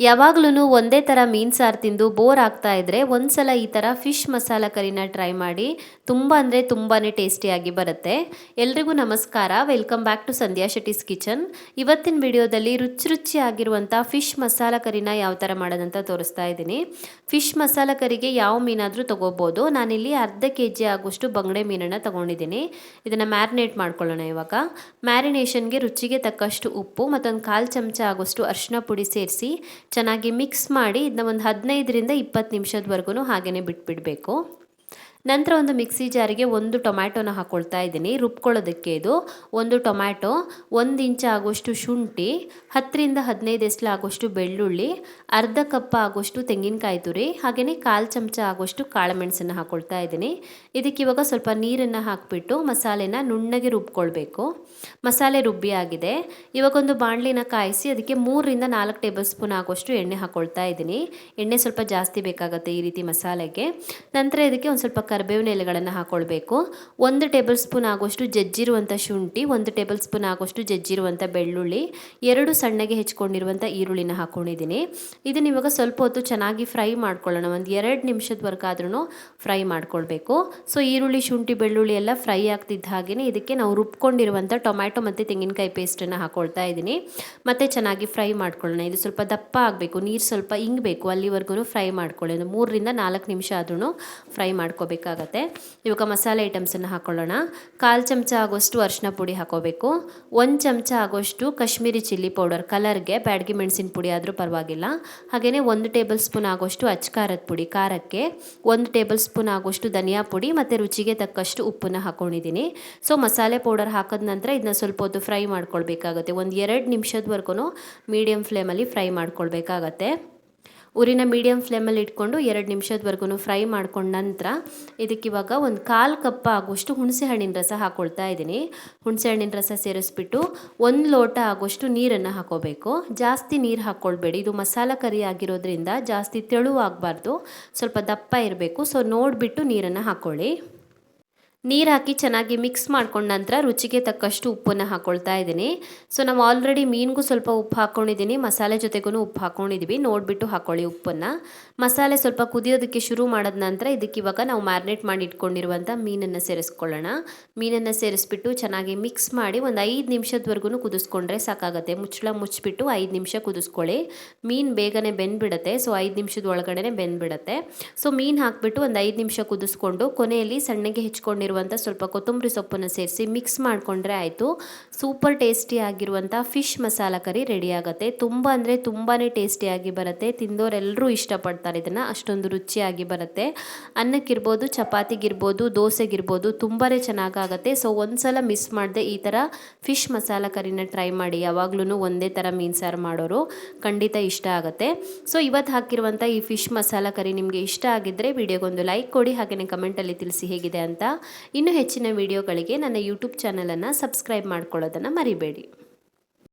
ಯಾವಾಗ್ಲೂ ಒಂದೇ ಥರ ಮೀನು ಸಾರು ತಿಂದು ಬೋರ್ ಆಗ್ತಾ ಇದ್ರೆ ಒಂದ್ಸಲ ಈ ಥರ ಫಿಶ್ ಮಸಾಲ ಕರಿನ ಟ್ರೈ ಮಾಡಿ. ತುಂಬ ಅಂದರೆ ತುಂಬಾ ಟೇಸ್ಟಿಯಾಗಿ ಬರುತ್ತೆ. ಎಲ್ರಿಗೂ ನಮಸ್ಕಾರ, welcome back to Sandhya Shetty's kitchen. ಇವತ್ತಿನ ವಿಡಿಯೋದಲ್ಲಿ ರುಚಿಯಾಗಿರುವಂಥ ಫಿಶ್ ಮಸಾಲ ಕರಿನ ಯಾವ ಥರ ಮಾಡೋದಂತ ತೋರಿಸ್ತಾ ಇದ್ದೀನಿ. ಫಿಶ್ ಮಸಾಲ ಕರಿಗೆ ಯಾವ ಮೀನಾದರೂ ತೊಗೋಬೋದು. ನಾನಿಲ್ಲಿ ಅರ್ಧ kg ಆಗುವಷ್ಟು ಬಂಗಡೆ ಮೀನನ್ನು ತೊಗೊಂಡಿದ್ದೀನಿ. ಇದನ್ನು ಮ್ಯಾರಿನೇಟ್ ಮಾಡ್ಕೊಳ್ಳೋಣ. ಇವಾಗ ಮ್ಯಾರಿನೇಷನ್ಗೆ ರುಚಿಗೆ ತಕ್ಕಷ್ಟು ಉಪ್ಪು ಮತ್ತೊಂದು 1/4 ಚಮಚ ಆಗುವಷ್ಟು ಅರಿಶಿನ ಪುಡಿ ಸೇರಿಸಿ ಚೆನ್ನಾಗಿ ಮಿಕ್ಸ್ ಮಾಡಿ ಇದನ್ನ ಒಂದು 15 ರಿಂದ 20 ನಿಮಿಷದವರೆಗೂ ಹಾಗೇನೆ ಬಿಟ್ಬಿಡಬೇಕು. ನಂತರ ಒಂದು ಮಿಕ್ಸಿ ಜಾರಿಗೆ ಒಂದು ಟೊಮ್ಯಾಟೋನ ಹಾಕ್ಕೊಳ್ತಾ ಇದ್ದೀನಿ. ರುಬ್ಕೊಳ್ಳೋದಕ್ಕೆ ಇದು ಒಂದು ಟೊಮ್ಯಾಟೊ, 1 ಇಂಚ್ ಆಗುವಷ್ಟು ಶುಂಠಿ, 10 ರಿಂದ 15 ಎಸ್ಲು ಆಗುವಷ್ಟು ಬೆಳ್ಳುಳ್ಳಿ, ಅರ್ಧ ಕಪ್ ಆಗುವಷ್ಟು ತೆಂಗಿನಕಾಯಿ ತುರಿ, ಹಾಗೆಯೇ 1/4 ಚಮಚ ಆಗುವಷ್ಟು ಕಾಳುಮೆಣಸನ್ನು ಹಾಕ್ಕೊಳ್ತಾ ಇದ್ದೀನಿ. ಇದಕ್ಕೆ ಇವಾಗ ಸ್ವಲ್ಪ ನೀರನ್ನು ಹಾಕಿಬಿಟ್ಟು ಮಸಾಲೆನ ನುಣ್ಣಗೆ ರುಬ್ಕೊಳ್ಬೇಕು. ಮಸಾಲೆ ರುಬ್ಬಿ ಆಗಿದೆ. ಇವಾಗ ಒಂದು ಬಾಣಲಿನ ಕಾಯಿಸಿ ಅದಕ್ಕೆ 3 ರಿಂದ 4 ಟೇಬಲ್ ಸ್ಪೂನ್ ಆಗುವಷ್ಟು ಎಣ್ಣೆ ಹಾಕ್ಕೊಳ್ತಾ ಇದ್ದೀನಿ. ಎಣ್ಣೆ ಸ್ವಲ್ಪ ಜಾಸ್ತಿ ಬೇಕಾಗುತ್ತೆ ಈ ರೀತಿ ಮಸಾಲೆಗೆ. ನಂತರ ಇದಕ್ಕೆ ಒಂದು ಸ್ವಲ್ಪ ಕರಿಬೇವಿನ ಎಲೆಗಳನ್ನು ಹಾಕ್ಕೊಳ್ಬೇಕು. 1 ಟೇಬಲ್ ಸ್ಪೂನ್ ಆಗುವಷ್ಟು ಜಜ್ಜಿರುವಂಥ ಶುಂಠಿ, 1 ಟೇಬಲ್ ಸ್ಪೂನ್ ಆಗುವಷ್ಟು ಜಜ್ಜಿರುವಂಥ ಬೆಳ್ಳುಳ್ಳಿ, 2 ಸಣ್ಣಗೆ ಹೆಚ್ಕೊಂಡಿರುವಂಥ ಈರುಳ್ಳಿನ ಹಾಕ್ಕೊಂಡಿದ್ದೀನಿ. ಇದನ್ನ ಇವಾಗ ಸ್ವಲ್ಪ ಹೊತ್ತು ಚೆನ್ನಾಗಿ ಫ್ರೈ ಮಾಡ್ಕೊಳ್ಳೋಣ. ಒಂದು 2 ನಿಮಿಷದವರೆಗಾದ್ರೂ ಫ್ರೈ ಮಾಡ್ಕೊಳ್ಬೇಕು. ಸೊ ಈರುಳ್ಳಿ, ಶುಂಠಿ, ಬೆಳ್ಳುಳ್ಳಿ ಎಲ್ಲ ಫ್ರೈ ಆಗ್ತಿದ್ದ ಹಾಗೆಯೇ ಇದಕ್ಕೆ ನಾವು ರುಬ್ಕೊಂಡಿರುವಂಥ ಟೊಮ್ಯಾಟೊ ಮತ್ತು ತೆಂಗಿನಕಾಯಿ ಪೇಸ್ಟನ್ನು ಹಾಕ್ಕೊಳ್ತಾ ಇದ್ದೀನಿ. ಮತ್ತೆ ಚೆನ್ನಾಗಿ ಫ್ರೈ ಮಾಡ್ಕೊಳ್ಳೋಣ. ಇದು ಸ್ವಲ್ಪ ದಪ್ಪ ಆಗಬೇಕು, ನೀರು ಸ್ವಲ್ಪ ಇಂಗಬೇಕು, ಅಲ್ಲಿವರೆಗೂ ಫ್ರೈ ಮಾಡ್ಕೊಳ್ಳಿ. ಒಂದು 3 ರಿಂದ 4 ನಿಮಿಷ ಆದ್ರೂ ಫ್ರೈ ಮಾಡ್ಕೋಬೇಕಾಗತ್ತೆ. ಇವಾಗ ಮಸಾಲೆ ಐಟಮ್ಸನ್ನು ಹಾಕ್ಕೊಳ್ಳೋಣ. 1/4 ಚಮಚ ಆಗುವಷ್ಟು ಅರಿಶಿನ ಪುಡಿ ಹಾಕೋಬೇಕು. 1 ಚಮಚ ಆಗುವಷ್ಟು ಕಾಶ್ಮೀರಿ ಚಿಲ್ಲಿ ಪೌಡರ್, ಕಲರ್ಗೆ ಬ್ಯಾಡಗಿ ಮೆಣಸಿನ ಪುಡಿ ಆದರೂ ಪರವಾಗಿಲ್ಲ. ಹಾಗೆಯೇ 1 ಟೇಬಲ್ ಸ್ಪೂನ್ ಆಗುವಷ್ಟು ಅಚ್ಕಾರದ ಪುಡಿ ಖಾರಕ್ಕೆ, 1 ಟೇಬಲ್ ಸ್ಪೂನ್ ಆಗುವಷ್ಟು ಧನಿಯಾ ಪುಡಿ ಮತ್ತು ರುಚಿಗೆ ತಕ್ಕಷ್ಟು ಉಪ್ಪನ್ನು ಹಾಕ್ಕೊಂಡಿದ್ದೀನಿ. ಸೊ ಮಸಾಲೆ ಪೌಡರ್ ಹಾಕಿದ ನಂತರ ಇದನ್ನ ಸ್ವಲ್ಪ ಹೊತ್ತು ಫ್ರೈ ಮಾಡ್ಕೊಳ್ಬೇಕಾಗತ್ತೆ. ಒಂದು 2 ನಿಮಿಷದವರೆಗೂ ಮೀಡಿಯಮ್ ಫ್ಲೇಮಲ್ಲಿ ಫ್ರೈ ಮಾಡ್ಕೊಳ್ಬೇಕಾಗತ್ತೆ. ಉರಿನ ಮೀಡಿಯಮ್ ಫ್ಲೇಮಲ್ಲಿ ಇಟ್ಕೊಂಡು 2 ನಿಮಿಷದವರೆಗೂ ಫ್ರೈ ಮಾಡ್ಕೊಂಡ ನಂತರ ಇದಕ್ಕೆ ಇವಾಗ ಒಂದು 1/4 ಕಪ್ ಆಗುವಷ್ಟು ಹುಣಸೆ ಹಣ್ಣಿನ ರಸ ಹಾಕ್ಕೊಳ್ತಾ ಇದ್ದೀನಿ. ಹುಣಸೆ ಹಣ್ಣಿನ ರಸ ಸೇರಿಸ್ಬಿಟ್ಟು 1 ಲೋಟ ಆಗುವಷ್ಟು ನೀರನ್ನು ಹಾಕೋಬೇಕು. ಜಾಸ್ತಿ ನೀರು ಹಾಕ್ಕೊಳ್ಬೇಡಿ, ಇದು ಮಸಾಲ ಕರಿ ಆಗಿರೋದ್ರಿಂದ ಜಾಸ್ತಿ ತೆಳು ಆಗಬಾರ್ದು, ಸ್ವಲ್ಪ ದಪ್ಪ ಇರಬೇಕು. ಸೊ ನೋಡಿಬಿಟ್ಟು ನೀರನ್ನು ಹಾಕ್ಕೊಳ್ಳಿ. ನೀರು ಹಾಕಿ ಚೆನ್ನಾಗಿ ಮಿಕ್ಸ್ ಮಾಡ್ಕೊಂಡ ನಂತರ ರುಚಿಗೆ ತಕ್ಕಷ್ಟು ಉಪ್ಪನ್ನು ಹಾಕ್ಕೊಳ್ತಾ ಇದ್ದೀನಿ. ಸೊ ನಾವು ಆಲ್ರೆಡಿ ಮೀನಿಗೂ ಸ್ವಲ್ಪ ಉಪ್ಪು ಹಾಕ್ಕೊಂಡಿದ್ದೀನಿ, ಮಸಾಲೆ ಜೊತೆಗೂ ಉಪ್ಪು ಹಾಕ್ಕೊಂಡಿದ್ದೀವಿ. ನೋಡಿಬಿಟ್ಟು ಹಾಕ್ಕೊಳ್ಳಿ ಉಪ್ಪನ್ನು. ಮಸಾಲೆ ಸ್ವಲ್ಪ ಕುದಿಯೋದಕ್ಕೆ ಶುರು ಮಾಡಿದ ನಂತರ ಇದಕ್ಕೆ ಇವಾಗ ನಾವು ಮ್ಯಾರಿನೇಟ್ ಮಾಡಿ ಇಟ್ಕೊಂಡಿರುವಂಥ ಮೀನನ್ನು ಸೇರಿಸ್ಕೊಳ್ಳೋಣ. ಮೀನನ್ನು ಸೇರಿಸ್ಬಿಟ್ಟು ಚೆನ್ನಾಗಿ ಮಿಕ್ಸ್ ಮಾಡಿ ಒಂದು 5 ನಿಮಿಷದವರೆಗೂ ಕುದಿಸ್ಕೊಂಡ್ರೆ ಸಾಕಾಗುತ್ತೆ. ಮುಚ್ಚಳ ಮುಚ್ಚಿಬಿಟ್ಟು 5 ನಿಮಿಷ ಕುದಿಸ್ಕೊಳ್ಳಿ. ಮೀನು ಬೇಗನೆ ಬೆಂದ್ಬಿಡುತ್ತೆ. ಸೊ 5 ನಿಮಿಷದ ಒಳಗಡೆ ಬೆಂದ್ಬಿಡುತ್ತೆ. ಸೊ ಮೀನು ಹಾಕ್ಬಿಟ್ಟು ಒಂದು 5 ನಿಮಿಷ ಕುದಿಸ್ಕೊಂಡು ಕೊನೆಯಲ್ಲಿ ಸಣ್ಣಗೆ ಹೆಚ್ಕೊಂಡಿರುವಂಥ ಸ್ವಲ್ಪ ಕೊತ್ತಂಬರಿ ಸೊಪ್ಪನ್ನು ಸೇರಿಸಿ ಮಿಕ್ಸ್ ಮಾಡಿಕೊಂಡ್ರೆ ಆಯಿತು. ಸೂಪರ್ ಟೇಸ್ಟಿ ಆಗಿರುವಂಥ ಫಿಶ್ ಮಸಾಲ ಕರಿ ರೆಡಿ ಆಗುತ್ತೆ. ತುಂಬ ಅಂದರೆ ತುಂಬಾ ಟೇಸ್ಟಿಯಾಗಿ ಬರುತ್ತೆ. ತಿಂದವರೆಲ್ಲರೂ ಇಷ್ಟಪಡ್ತಾರೆ ಇದನ್ನು, ಅಷ್ಟೊಂದು ರುಚಿಯಾಗಿ ಬರುತ್ತೆ. ಅನ್ನಕ್ಕಿರ್ಬೋದು, ಚಪಾತಿಗಿರ್ಬೋದು, ದೋಸೆಗಿರ್ಬೋದು ತುಂಬಾ ಚೆನ್ನಾಗಾಗುತ್ತೆ. ಸೊ ಒಂದ್ಸಲ ಮಿಸ್ ಮಾಡದೆ ಈ ಥರ ಫಿಶ್ ಮಸಾಲ ಕರಿನ ಟ್ರೈ ಮಾಡಿ. ಯಾವಾಗ್ಲೂ ಒಂದೇ ಥರ ಮೀನು ಸಾರು ಮಾಡೋರು ಖಂಡಿತ ಇಷ್ಟ ಆಗುತ್ತೆ. ಸೊ ಇವತ್ತು ಹಾಕಿರುವಂಥ ಈ ಫಿಶ್ ಮಸಾಲ ಕರಿ ನಿಮಗೆ ಇಷ್ಟ ಆಗಿದ್ದರೆ ವಿಡಿಯೋಗೊಂದು ಲೈಕ್ ಕೊಡಿ, ಹಾಗೆಯೇ ಕಮೆಂಟಲ್ಲಿ ತಿಳಿಸಿ ಹೇಗಿದೆ ಅಂತ. ಇನ್ನು ಹೆಚ್ಚಿನ ವಿಡಿಯೋಗಳಿಗೆ ನನ್ನ ಯೂಟ್ಯೂಬ್ ಚಾನಲನ್ನು ಸಬ್ಸ್ಕ್ರೈಬ್ ಮಾಡ್ಕೊಳ್ಳೋದನ್ನು ಮರಿಬೇಡಿ.